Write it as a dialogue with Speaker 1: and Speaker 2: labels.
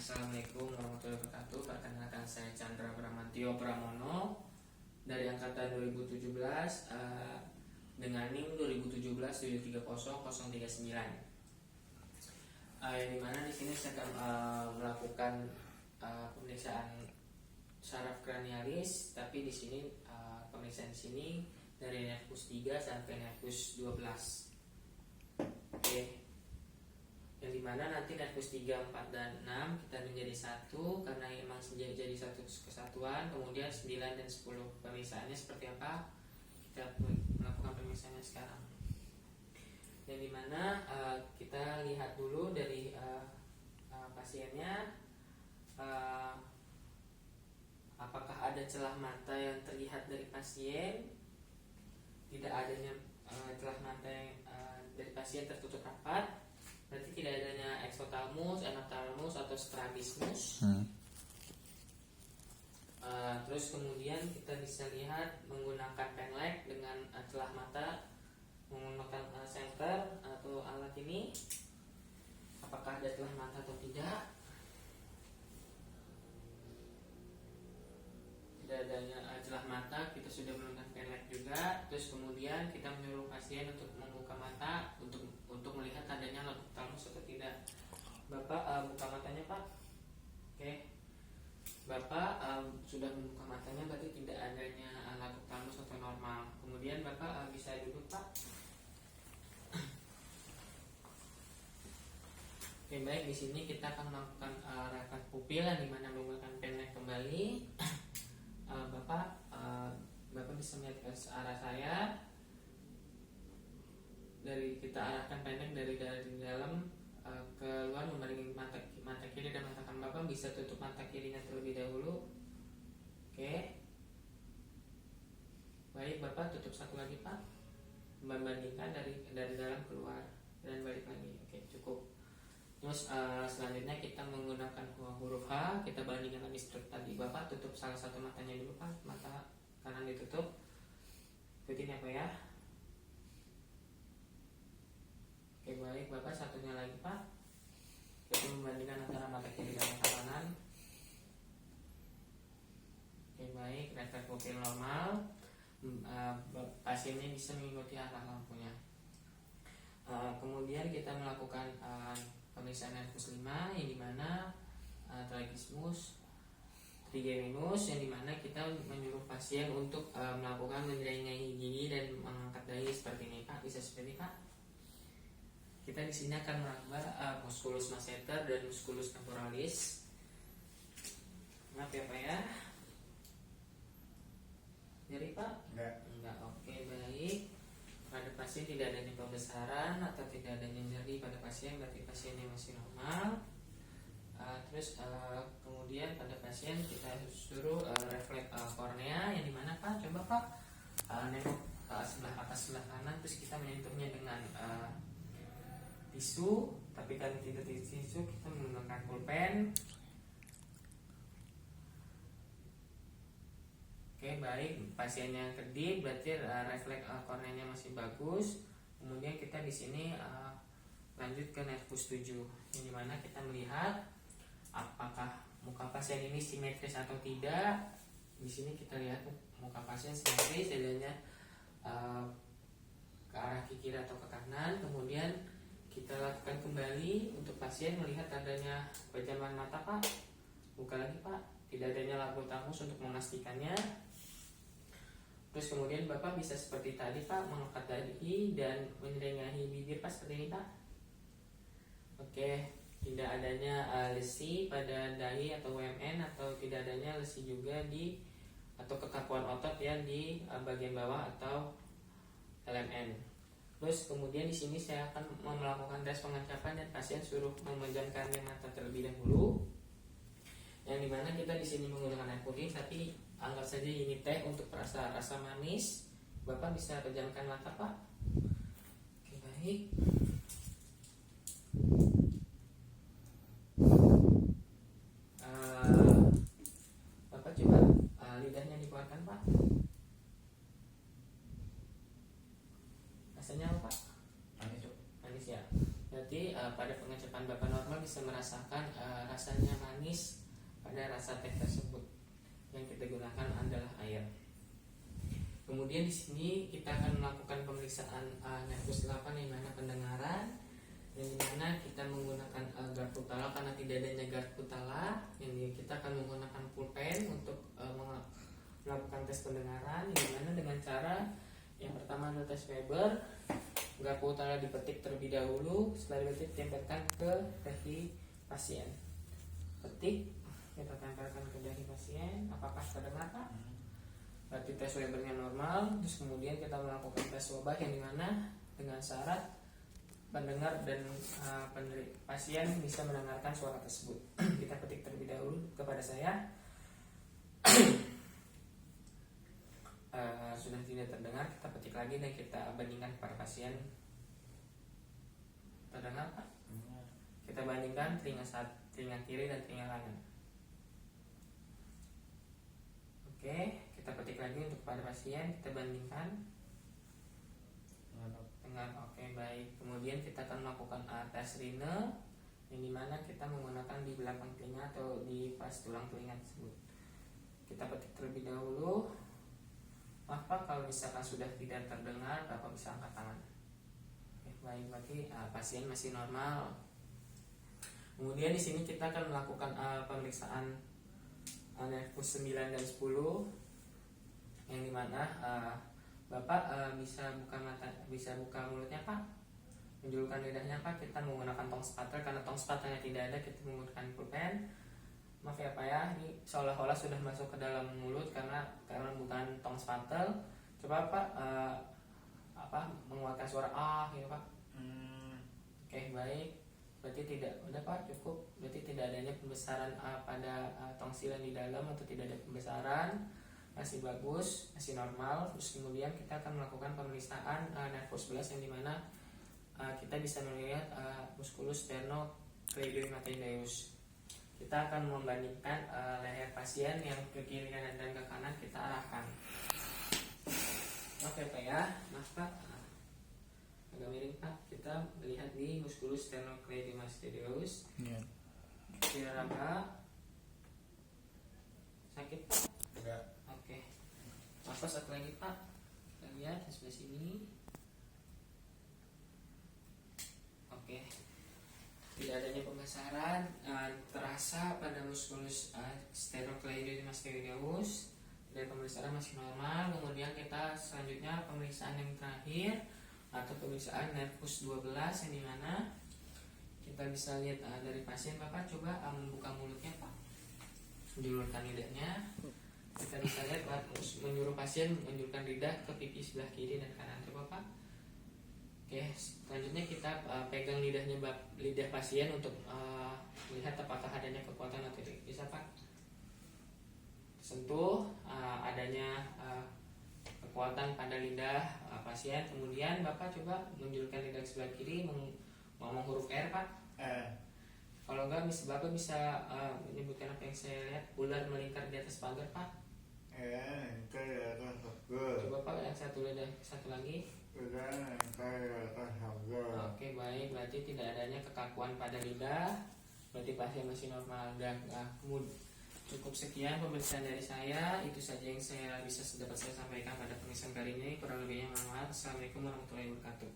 Speaker 1: Assalamualaikum warahmatullahi wabarakatuh. Perkenalkan, saya Chandra Bramantio Pramono dari angkatan 2017 dengan NIM 2017-730-039. Yang dimana di sini saya akan melakukan pemeriksaan saraf kranialis, tapi di sini pemeriksaan di sini dari nervus 3 sampai nervus 12. Oke. Yang dimana nanti nervus 3, 4, dan 6 kita menjadi satu karena memang jadi satu kesatuan. Kemudian 9 dan 10 pemeriksaannya seperti apa, kita melakukan pemeriksaannya sekarang. Yang dimana kita lihat dulu dari pasiennya, apakah ada celah mata yang terlihat dari pasien. Tidak adanya celah mata yang dari pasien tertutup rapat, berarti tidak adanya exophthalmos, enophthalmos atau strabismus. Terus kemudian kita bisa lihat menggunakan penlek dengan celah mata menggunakan center atau alat ini, apakah ada celah mata atau tidak. Tidak adanya celah mata, kita sudah menggunakan penlek juga. Terus kemudian kita menyuruh pasien untuk membuka mata untuk melihat adanya laguk talus atau tidak. Bapak buka matanya, Pak. Oke. Bapak sudah membuka matanya, berarti tidak adanya laguk talus atau normal. Kemudian Bapak bisa duduk, Pak. Oke, baik. Di sini kita akan melakukan refleks pupil yang dimana menggunakan penlek kembali. Bapak bisa melihat ke arah saya. Dari kita arahkan pendek dari dalam keluar membanding mata kiri dan mata kanan. Bapak bisa tutup mata kirinya terlebih dahulu. Oke. Baik, Bapak tutup satu lagi, Pak. Membandingkan dari dalam keluar dan balik lagi. Oke, cukup. Terus selanjutnya kita menggunakan huruf H. Kita bandingkan lagi seperti tadi. Bapak tutup salah satu matanya dulu, Pak. Mata kanan ditutup. Ikutin ya, Pak ya. Oke, baik. Bapak satunya lagi, Pak. Kita membandingkan antara mata kiri dan mata kanan. Oke, baik. Refleks pupil normal. Pasiennya bisa mengikuti arah lampunya. Kemudian kita melakukan pemeriksaan nervus 5 yang dimana tragismus, trigeminus, yang dimana kita menyuruh pasien untuk melakukan menyelengai gigi dan mengangkat dahi seperti ini, Pak. Bisa seperti ini, Pak. Kita di sini akan meraba musculus masseter dan musculus temporalis. Maaf ya, Pak ya. Jadi, Pak? Enggak. Oke, baik. Pada pasien tidak adanya pembesaran atau tidak adanya nyeri pada pasien, berarti pasiennya masih normal. Terus kemudian pada pasien kita suruh refleks kornea, yang dimana, Pak? Coba, Pak, nengok sebelah atas sebelah kanan, terus kita menyentuhnya dengan tisu, tapi kalau tidak tisu kita menggunakan pulpen. Oke, baik. Pasiennya kedip, berarti refleks korneanya masih bagus. Kemudian kita di sini lanjut ke nervus 7, yang dimana kita melihat apakah muka pasien ini simetris atau tidak. Di sini kita lihat muka pasien simetris, adanya ke arah kiri atau ke kanan. Kemudian kita lakukan kembali untuk pasien melihat adanya pejaman mata, Pak. Buka lagi, Pak. Tidak adanya laguk talus untuk memastikannya. Terus kemudian Bapak bisa seperti tadi, Pak, mengangkat dahi dan menyengahi bibir, Pak, seperti ini, Pak. Oke, tidak adanya lesi pada dahi atau WMN, atau tidak adanya lesi juga atau kekakuan otot ya di bagian bawah atau LMN. Terus kemudian di sini saya akan melakukan tes pengencapan dan pasien suruh memejamkan mata terlebih dahulu. Yang dimana kita di sini menggunakan air putih, tapi anggap saja ini teh untuk rasa manis. Bapak bisa pejamkan mata, Pak. Oke, baik. Bapak coba lidahnya dikeluarkan, Pak. Rasanya apa, Pak? Manis ya. Berarti pada pengencapan Bapak normal bisa merasakan rasanya manis pada rasa teh tersebut. Yang kita gunakan adalah air. Kemudian di sini kita akan melakukan pemeriksaan nervus 8 yang mana pendengaran, yang dimana kita menggunakan garpu tala karena tidak adanya garpu tala. Yang kita akan menggunakan pulpen untuk melakukan tes pendengaran, yang dimana dengan cara yang pertama adalah tes Weber. Garpu tala dipetik terlebih dahulu, setelah dipetik tempelkan ke dahi pasien. Petik, kita tempelkan ke dahi pasien. Apakah terdengar Pak? Berarti tes Webernya normal. Terus kemudian kita melakukan tes wabah yang dimana dengan syarat pendengar dan pasien bisa mendengarkan suara tersebut. Kita petik terlebih dahulu kepada saya. Sudah tidak terdengar, kita petik lagi dan kita bandingkan kepada pasien. Terdengar Pak? Kita bandingkan telinga kiri dan telinga kanan. Oke, kita petik lagi untuk pada pasien, kita bandingkan. Dengar, oke baik. Kemudian kita akan melakukan tes rine, yang dimana kita menggunakan di belakang telinga atau di pas tulang telinga tersebut. Kita petik terlebih dahulu. Maaf Pak, kalau misalkan sudah tidak terdengar, Bapak bisa angkat tangan. Oke, baik, berarti pasien masih normal. Kemudian di sini kita akan melakukan pemeriksaan nervus 9 dan 10, yang dimana Bapak bisa buka mulutnya Pak, menjulurkan lidahnya Pak. Kita menggunakan tong spatel, karena tong spatelnya tidak ada, kita menggunakan pulpen. Maaf ya Pak ya, ini seolah-olah sudah masuk ke dalam mulut karena bukan tong spatel. Coba Pak mengeluarkan suara gitu Pak. Oke, baik. Berarti tidak, udah Pak, cukup. Berarti tidak adanya pembesaran pada tongsilan di dalam atau tidak ada pembesaran. Masih bagus, masih normal. Terus kemudian kita akan melakukan pemeriksaan nervus 11 yang dimana kita bisa melihat musculus sternocleidomastoideus. Kita akan membandingkan leher pasien yang ke kiri dan ke kanan kita arahkan. Oke Pak ya, maaf Pak, agak miring Pak. Kita melihat di musculus sternocleidomastoideus. Kira Pak, sakit Pak?
Speaker 2: Enggak.
Speaker 1: Oke. Apa satu lagi Pak? Kita lihat di sebelah sini. Oke. Tidak adanya pembesaran terasa pada musculus sternocleidomastoideus, dan pemeriksaan masih normal. Kemudian kita selanjutnya pemeriksaan yang terakhir atau pemeriksaan nervus 12, yang dimana kita bisa lihat dari pasien. Bapak coba membuka mulutnya Pak, menjulurkan lidahnya. Kita bisa lihat menyuruh pasien menjulurkan lidah ke pipi sebelah kiri dan kanan. Coba Pak. Oke, selanjutnya kita pegang lidah pasien untuk melihat apakah adanya kekuatan atau tidak. Bisa Pak? Sentuh adanya kekuatan pada lidah pasien. Kemudian Bapak coba menjulurkan lidah sebelah kiri, ngomong huruf R Pak. Kalau enggak, Bapak bisa menyebutkan apa yang saya lihat. Ular melingkar di atas pagar Pak. Coba Pak yang satu lagi. Oke baik, berarti tidak adanya kekakuan pada lidah, berarti pasien masih normal. Dan cukup sekian pemeriksaan dari saya. Itu saja yang dapat saya sampaikan pada pemeriksaan kali ini. Kurang lebihnya mohon maaf. Assalamualaikum warahmatullahi wabarakatuh.